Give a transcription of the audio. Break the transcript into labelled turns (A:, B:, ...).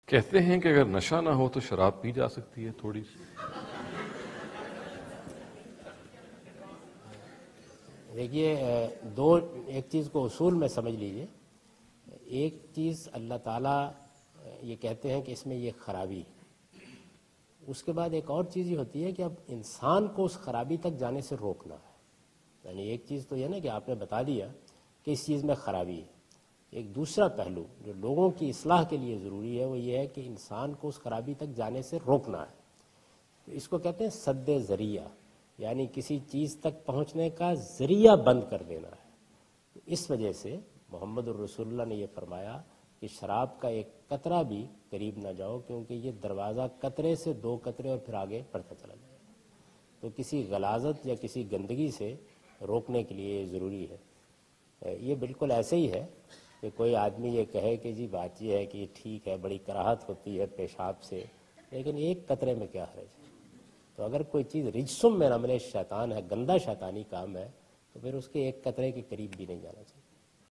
A: کہتے ہیں کہ اگر نشہ نہ ہو تو شراب پی جا سکتی ہے تھوڑی سی.
B: دیکھیے ایک چیز کو اصول میں سمجھ لیجئے. ایک چیز اللہ تعالیٰ یہ کہتے ہیں کہ اس میں یہ خرابی ہے. اس کے بعد ایک اور چیز یہ ہوتی ہے کہ اب انسان کو اس خرابی تک جانے سے روکنا ہے. یعنی ایک چیز تو یہ نا کہ آپ نے بتا دیا کہ اس چیز میں خرابی ہے. ایک دوسرا پہلو جو لوگوں کی اصلاح کے لیے ضروری ہے وہ یہ ہے کہ انسان کو اس خرابی تک جانے سے روکنا ہے. اس کو کہتے ہیں سد ذریعہ، یعنی کسی چیز تک پہنچنے کا ذریعہ بند کر دینا ہے. اس وجہ سے محمد الرسول اللہ نے یہ فرمایا کہ شراب کا ایک قطرہ بھی قریب نہ جاؤ، کیونکہ یہ دروازہ قطرے سے 2 قطرے اور پھر آگے بڑھتا چلا جائے. تو کسی غلاظت یا کسی گندگی سے روکنے کے لیے یہ ضروری ہے. یہ بالکل ایسے ہی ہے کہ کوئی آدمی یہ کہے کہ جی بات یہ ہے کہ ٹھیک ہے بڑی کراہت ہوتی ہے پیشاب سے، لیکن ایک قطرے میں کیا حرج ہے. تو اگر کوئی چیز رجسم من عمل شیطان ہے، گندا شیطانی کام ہے، تو پھر اس کے ایک قطرے کے قریب بھی نہیں جانا چاہیے.